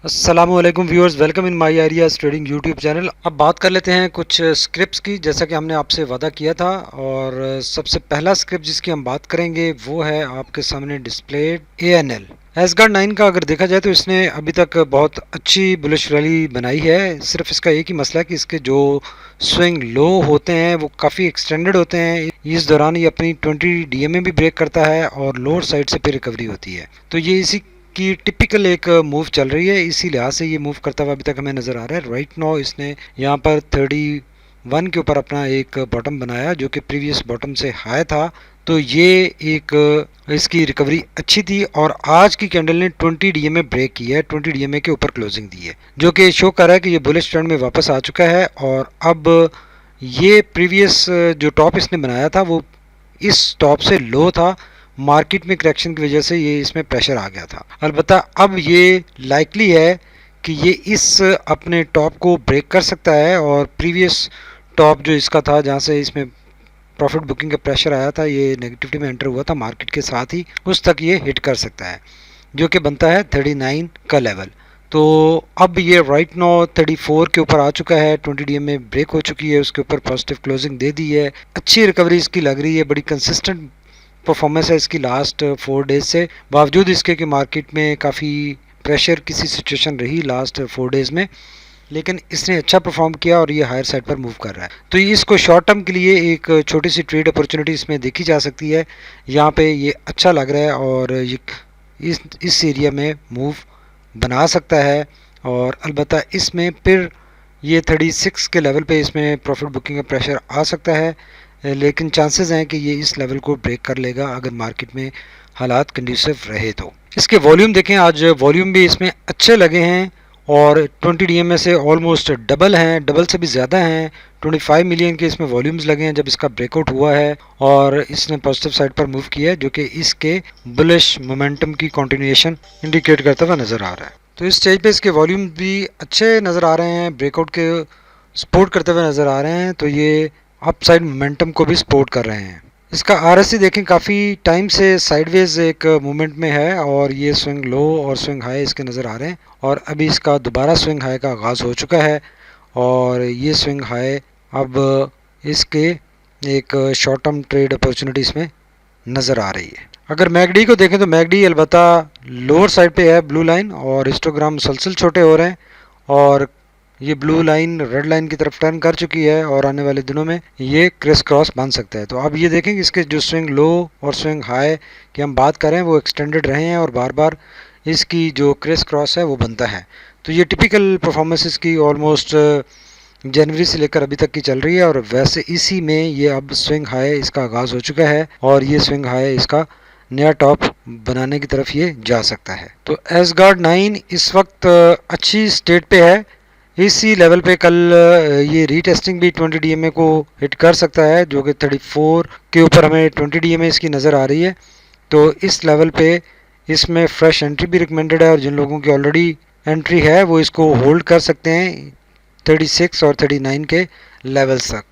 अस्सलामुअलैकुम viewers, welcome in my areas trading YouTube channel. अब बात कर लेते हैं कुछ स्क्रिप्ट्स की, जैसा कि हमने आपसे वादा किया था। और सबसे पहला स्क्रिप्ट जिसकी हम बात करेंगे वो है आपके सामने डिस्प्लेड ANL एसगार्ड 9 का। अगर देखा जाए तो इसने अभी तक बहुत अच्छी बुलिश रैली बनाई है। सिर्फ इसका एक ही मसला है कि इसके जो स्विंग लो होते हैं वो काफ़ी एक्सटेंडेड होते हैं। इस दौरान ये अपनी 20 DMA भी ब्रेक करता है और लोअर साइड से फिर रिकवरी होती है। तो ये इसी की टिपिकल एक मूव चल रही है, इसी लिहाज से ये मूव करता हुआ अभी तक हमें नज़र आ रहा है। राइट नाउ इसने यहाँ पर 31 के ऊपर अपना एक बॉटम बनाया जो कि प्रीवियस बॉटम से हाई था। तो ये एक इसकी रिकवरी अच्छी थी और आज की कैंडल ने 20 DMA ब्रेक की है, 20 DMA के ऊपर क्लोजिंग दी है, जो कि शो कर रहा है कि ये बुलिश ट्रेंड में वापस आ चुका है। और अब ये प्रीवियस जो टॉप इसने बनाया था वो इस टॉप से लो था। मार्केट में करेक्शन की वजह से ये इसमें प्रेशर आ गया था। अलबत्ता अब ये लाइकली है कि ये इस अपने टॉप को ब्रेक कर सकता है और प्रीवियस टॉप जो इसका था जहाँ से इसमें प्रॉफिट बुकिंग का प्रेशर आया था, ये नेगेटिविटी में एंटर हुआ था मार्केट के साथ ही, उस तक ये हिट कर सकता है, जो कि बनता है 39 का लेवल। तो अब ये राइट नो 34 के ऊपर आ चुका है, 20 DM में ब्रेक हो चुकी है, उसके ऊपर पॉजिटिव क्लोजिंग दे दी है। अच्छी रिकवरी इसकी लग रही है, बड़ी कंसिस्टेंट परफॉर्मेंस है इसकी लास्ट 4 डेज से, बावजूद इसके कि मार्केट में काफ़ी प्रेशर किसी सिचुएशन रही लास्ट 4 डेज में, लेकिन इसने अच्छा परफॉर्म किया और ये हायर साइड पर मूव कर रहा है। तो इसको शॉर्ट टर्म के लिए एक छोटी सी ट्रेड अपॉर्चुनिटी इसमें देखी जा सकती है। यहाँ पे ये अच्छा लग रहा है और ये इस एरिया में मूव बना सकता है। और अलबत्ता इसमें फिर ये 36 के लेवल पे इसमें प्रॉफिट बुकिंग का प्रेशर आ सकता है, लेकिन चांसेस हैं कि ये इस लेवल को ब्रेक कर लेगा अगर मार्केट में हालात कंड्यूसिव रहे तो। इसके वॉल्यूम देखें, आज वॉल्यूम भी इसमें अच्छे लगे हैं और 20 DMA से ऑलमोस्ट डबल हैं, डबल से भी ज़्यादा हैं। 25 मिलियन के इसमें वॉल्यूम्स लगे हैं जब इसका ब्रेकआउट हुआ है और इसने पॉजिटिव साइड पर मूव किया है, जो कि इसके बुलिश मोमेंटम की कंटिन्यूएशन इंडिकेट करता हुआ नज़र आ रहा है। तो इस स्टेज पे इसके वॉल्यूम भी अच्छे नज़र आ रहे हैं, ब्रेकआउट के सपोर्ट करते हुए नज़र आ रहे हैं। तो ये अपसाइड मोमेंटम को भी सपोर्ट कर रहे हैं। इसका RSI देखें, काफ़ी टाइम से साइडवेज एक मूवमेंट में है और ये स्विंग लो और स्विंग हाई इसके नज़र आ रहे हैं और अभी इसका दोबारा स्विंग हाई का आगाज़ हो चुका है और ये स्विंग हाई अब इसके एक शॉर्ट टर्म ट्रेड अपॉर्चुनिटी इसमें नज़र आ रही है। अगर मैगडी को देखें तो मैगडी अलबत्ता लोअर साइड पे है, ब्लू लाइन, और हिस्टोग्राम मुसलसल छोटे हो रहे हैं और ये ब्लू लाइन रेड लाइन की तरफ टर्न कर चुकी है और आने वाले दिनों में ये क्रिस क्रॉस बन सकता है। तो अब ये देखेंगे इसके जो स्विंग लो और स्विंग हाई की हम बात करें वो एक्सटेंडेड रहे हैं और बार बार इसकी जो क्रिस क्रॉस है वो बनता है। तो ये टिपिकल परफॉर्मेंस इसकी ऑलमोस्ट जनवरी से लेकर अभी तक की चल रही है और वैसे इसी में ये अब स्विंग हाई इसका आगाज़ हो चुका है और ये स्विंग हाई इसका नया टॉप बनाने की तरफ ये जा सकता है। तो एसगार्ड 9 इस वक्त अच्छी स्टेट पे है। इसी लेवल पे कल ये रीटेस्टिंग भी 20 DMA को हिट कर सकता है, जो कि 34 के ऊपर हमें 20 DMA इसकी नज़र आ रही है। तो इस लेवल पे इसमें फ्रेश एंट्री भी रिकमेंडेड है और जिन लोगों की ऑलरेडी एंट्री है वो इसको होल्ड कर सकते हैं 36 और 39 के लेवल्स तक,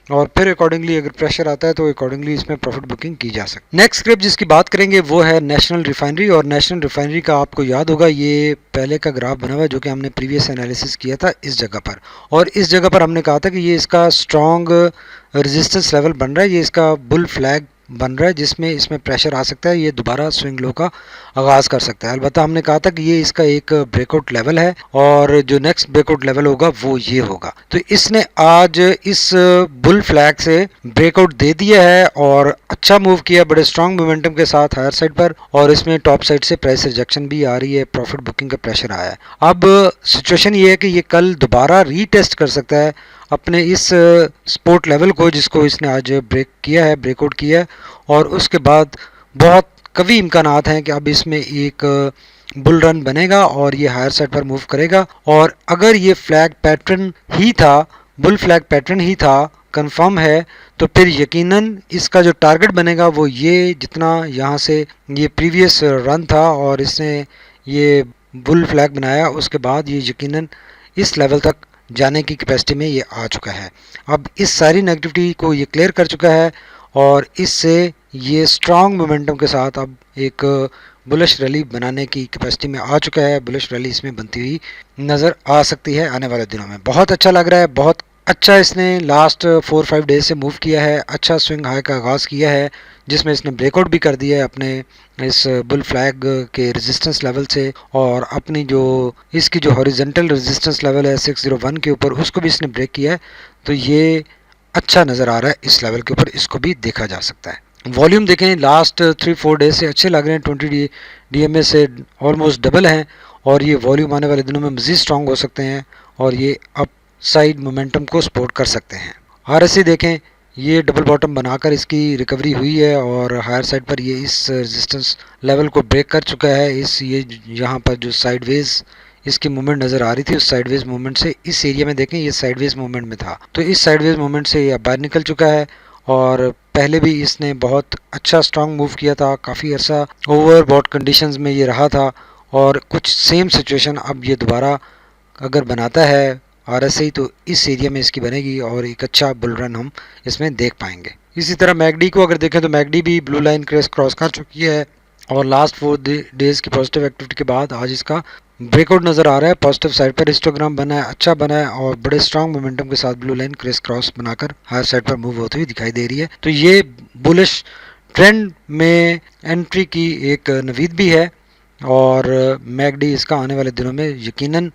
और फिर अकॉर्डिंगली अगर प्रेशर आता है तो अकॉर्डिंगली इसमें प्रॉफिट बुकिंग की जा सकती है। नेक्स्ट स्क्रिप्ट जिसकी बात करेंगे वो है नेशनल रिफाइनरी, और नेशनल रिफाइनरी का आपको याद होगा ये पहले का ग्राफ बना हुआ है जो कि हमने प्रीवियस एनालिसिस किया था इस जगह पर, और इस जगह पर हमने कहा था कि ये इसका स्ट्रॉन्ग रेजिस्टेंस लेवल बन रहा है, ये इसका बुल फ्लैग बन रहा है जिसमें इसमें प्रेशर आ सकता है, ये दोबारा स्विंग लो का आगाज़ कर सकता है। अलबत्ता हमने कहा था कि ये इसका एक ब्रेकआउट लेवल है और जो नेक्स्ट ब्रेकआउट लेवल होगा वो ये होगा। तो इसने आज इस बुल फ्लैग से ब्रेकआउट दे दिया है और अच्छा मूव किया बड़े स्ट्रॉन्ग मोमेंटम के साथ हायर साइड पर, और इसमें टॉप साइड से प्राइस रिजेक्शन भी आ रही है, प्रॉफिट बुकिंग का प्रेशर आया है। अब सिचुएशन ये है कि ये कल दोबारा रीटेस्ट कर सकता है अपने इस सपोर्ट लेवल को जिसको इसने आज ब्रेक किया है, ब्रेकआउट किया है, और उसके बाद बहुत कभी इम्कानात हैं कि अब इसमें एक बुल रन बनेगा और ये हायर साइड पर मूव करेगा। और अगर ये फ्लैग पैटर्न ही था, बुल फ्लैग पैटर्न ही था, कंफर्म है, तो फिर यकीनन इसका जो टारगेट बनेगा वो ये जितना यहाँ से ये प्रीवियस रन था और इसने ये बुल फ्लैग बनाया उसके बाद ये यकीनन इस लेवल तक जाने की कैपेसिटी में ये आ चुका है। अब इस सारी नेगेटिविटी को ये क्लियर कर चुका है और इससे ये स्ट्रॉन्ग मोमेंटम के साथ अब एक बुलिश रैली बनाने की कैपेसिटी में आ चुका है। बुलिश रैली इसमें बनती हुई नज़र आ सकती है आने वाले दिनों में। बहुत अच्छा लग रहा है, बहुत अच्छा इसने लास्ट 4-5 डेज से मूव किया है, अच्छा स्विंग हाई का आगाज़ किया है जिसमें इसने ब्रेकआउट भी कर दिया है अपने इस बुल फ्लैग के रेजिस्टेंस लेवल से, और अपनी जो इसकी जो हॉरिजेंटल रेजिस्टेंस लेवल है 601 के ऊपर, उसको भी इसने ब्रेक किया है। तो ये अच्छा नज़र आ रहा है इस लेवल के ऊपर, इसको भी देखा जा सकता है। वॉल्यूम देखें, लास्ट 3-4 डेज से अच्छे लग रहे हैं, 20 DMA से ऑलमोस्ट डबल हैं, और ये वॉल्यूम आने वाले दिनों में मज़ीद स्ट्रॉन्ग हो सकते हैं और ये अप साइड मोमेंटम को सपोर्ट कर सकते हैं। RSI देखें, ये डबल बॉटम बनाकर इसकी रिकवरी हुई है और हायर साइड पर ये इस रेजिस्टेंस लेवल को ब्रेक कर चुका है। इस ये यहाँ पर जो साइडवेज इसकी मूवमेंट नज़र आ रही थी, उस साइडवेज मूवमेंट से इस एरिया में देखें, ये साइडवेज मूवमेंट में था, तो इस साइडवेज मूवमेंट से ये बाहर निकल चुका है। और पहले भी इसने बहुत अच्छा स्ट्रॉन्ग मूव किया था, काफ़ी अर्सा ओवरबॉट कंडीशंस में ये रहा था, और कुछ सेम सिचुएशन अब ये दोबारा अगर बनाता है RSI तो इस एरिया में इसकी बनेगी और एक अच्छा बुल रन हम इसमें देख पाएंगे। इसी तरह मैकडी को अगर देखें तो मैकडी भी ब्लू लाइन क्रॉस कर चुकी है और लास्ट 4 डेज की पॉजिटिव एक्टिविटी के बाद आज इसका ब्रेकआउट नज़र आ रहा है। पॉजिटिव साइड पर हिस्टोग्राम बना है, अच्छा बना है और बड़े स्ट्रॉन्ग मोमेंटम के साथ ब्लू लाइन क्रॉस बनाकर हायर साइड पर मूव होती हुई दिखाई दे रही है। तो ये बुलिश ट्रेंड में एंट्री की एक नवीद भी है और मैकडी इसका आने वाले दिनों में यकीनन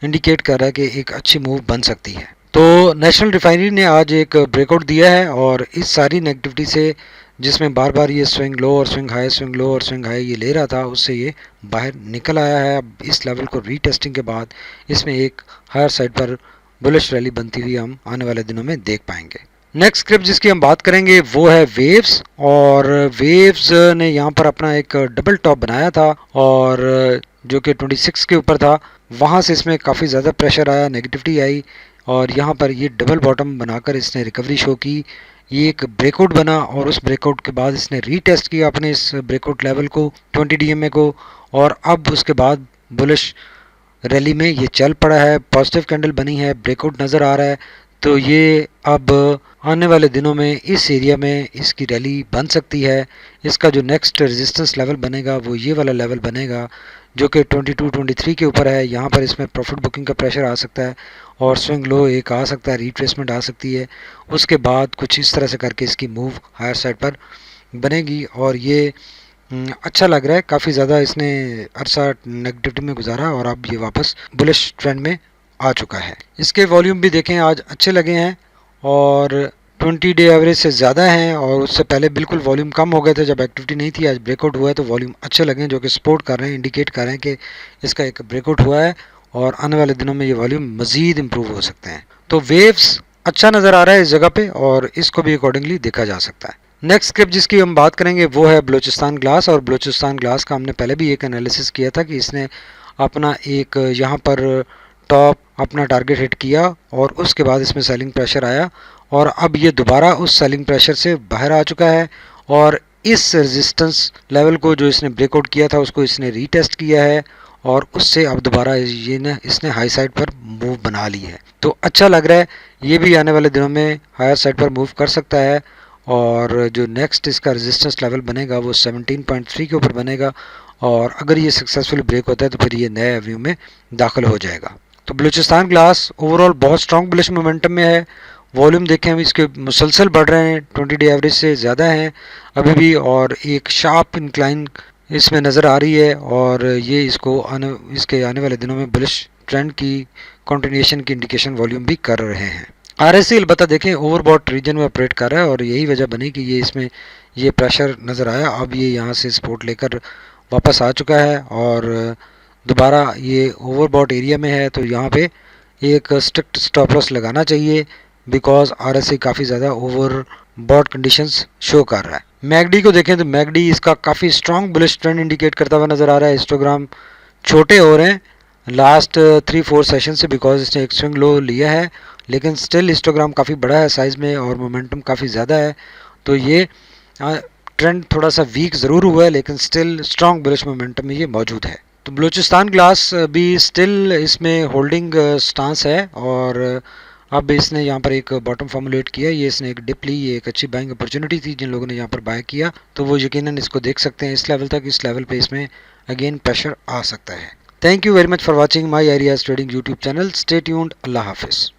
इंडिकेट कर रहा है कि एक अच्छी मूव बन सकती है। तो नेशनल रिफाइनरी ने आज एक ब्रेकआउट दिया है और इस सारी नेगेटिविटी से, जिसमें बार बार ये स्विंग लो और स्विंग हाई, स्विंग लो और स्विंग हाई ये ले रहा था, उससे ये बाहर निकल आया है। अब इस लेवल को रीटेस्टिंग के बाद इसमें एक हायर साइड पर बुलिश रैली बनती हुई हम आने वाले दिनों में देख पाएंगे। नेक्स्ट स्क्रिप्ट जिसकी हम बात करेंगे वो है वेव्स, और वेव्स ने यहाँ पर अपना एक डबल टॉप बनाया था और जो कि 26 के ऊपर था, वहाँ से इसमें काफ़ी ज़्यादा प्रेशर आया, नेगेटिविटी आई और यहाँ पर ये डबल बॉटम बनाकर इसने रिकवरी शो की। ये एक ब्रेकआउट बना और उस ब्रेकआउट के बाद इसने रीटेस्ट किया अपने इस ब्रेकआउट लेवल को 20 DMA को, और अब उसके बाद बुलिश रैली में ये चल पड़ा है, पॉजिटिव कैंडल बनी है, ब्रेकआउट नज़र आ रहा है। तो ये अब आने वाले दिनों में इस एरिया में इसकी रैली बन सकती है। इसका जो नेक्स्ट रेजिस्टेंस लेवल बनेगा वो ये वाला लेवल बनेगा जो कि 22-23 के ऊपर है। यहाँ पर इसमें प्रॉफिट बुकिंग का प्रेशर आ सकता है और स्विंग लो एक आ सकता है, रिट्रेसमेंट आ सकती है। उसके बाद कुछ इस तरह से करके इसकी मूव हायर साइड पर बनेगी और ये अच्छा लग रहा है। काफ़ी ज़्यादा इसने अरसा नेगेटिविटी में गुजारा और अब ये वापस बुलिश ट्रेंड में आ चुका है। इसके वॉल्यूम भी देखें, आज अच्छे लगे हैं और 20 डे एवरेज से ज़्यादा हैं, और उससे पहले बिल्कुल वॉल्यूम कम हो गए थे जब एक्टिविटी नहीं थी। आज ब्रेकआउट हुआ है तो वॉल्यूम अच्छे लगे हैं, जो कि सपोर्ट कर रहे हैं, इंडिकेट कर रहे हैं कि इसका एक ब्रेकआउट हुआ है और आने वाले दिनों में ये वॉल्यूम मज़ीद इम्प्रूव हो सकते हैं। तो वेव्स अच्छा नज़र आ रहा है इस जगह पे और इसको भी अकॉर्डिंगली देखा जा सकता है। नेक्स्ट स्क्रिप्ट जिसकी हम बात करेंगे वो है बलूचिस्तान ग्लास, और बलूचिस्तान ग्लास का हमने पहले भी एक एनालिसिस किया था कि इसने अपना एक यहाँ पर टॉप अपना टारगेट हिट किया और उसके बाद इसमें सेलिंग प्रेशर आया और अब ये दोबारा उस सेलिंग प्रेशर से बाहर आ चुका है और इस रेजिस्टेंस लेवल को जो इसने ब्रेकआउट किया था उसको इसने रीटेस्ट किया है और उससे अब दोबारा ये न इसने हाई साइड पर मूव बना ली है। तो अच्छा लग रहा है, ये भी आने वाले दिनों में हायर साइड पर मूव कर सकता है और जो नेक्स्ट इसका रेजिस्टेंस लेवल बनेगा वो 17.3 के ऊपर बनेगा और अगर ये सक्सेसफुली ब्रेक होता है तो फिर ये नए एवेन्यू में दाखिल हो जाएगा। तो बलूचिस्तान ग्लास ओवरऑल बहुत स्ट्रॉन्ग बुलिश मोमेंटम में है। वॉल्यूम देखें हम इसके मुसलसल बढ़ रहे हैं, 20 डे एवरेज से ज़्यादा हैं अभी भी, और एक शार्प इंक्लाइन इसमें नज़र आ रही है और ये इसके आने वाले दिनों में बुलिश ट्रेंड की कंटिन्यूएशन की इंडिकेशन वॉल्यूम भी कर रहे हैं। RSI अलबत्ता देखें ओवरबॉट रीजन में ऑपरेट कर रहा है और यही वजह बनी कि ये इसमें ये प्रेशर नज़र आया। अब ये यहाँ से सपोर्ट लेकर वापस आ चुका है और दोबारा ये ओवरबॉट एरिया में है, तो यहाँ पे एक स्ट्रिक्ट स्टॉप लॉस लगाना चाहिए बिकॉज RSI काफ़ी ज़्यादा ओवरबॉट कंडीशंस शो कर रहा है। मैकडी को देखें तो मैकडी इसका काफ़ी स्ट्रॉन्ग बुलिश ट्रेंड इंडिकेट करता हुआ नज़र आ रहा है। हिस्टोग्राम छोटे हो रहे हैं लास्ट 3-4 सेशन से बिकॉज इसने एक स्विंग लो लिया है, लेकिन स्टिल हिस्टोग्राम काफ़ी बड़ा है साइज़ में और मोमेंटम काफ़ी ज़्यादा है। तो ये ट्रेंड थोड़ा सा वीक ज़रूर हुआ है लेकिन स्टिल स्ट्रॉन्ग बुलिश मोमेंटम में ये मौजूद है। तो बलूचिस्तान ग्लास भी स्टिल इसमें होल्डिंग स्टांस है और अब इसने यहाँ पर एक बॉटम फॉर्मुलेट किया, ये इसने एक डिप ली, ये एक अच्छी बाइंग अपॉर्चुनिटी थी जिन लोगों ने यहाँ पर बाय किया तो वो यकीनन इसको देख सकते हैं इस लेवल तक। इस लेवल पे इसमें अगेन प्रेशर आ सकता है। Thank you very much for watching my एरियाज trading YouTube channel. Stay tuned. अल्लाह हाफिज़।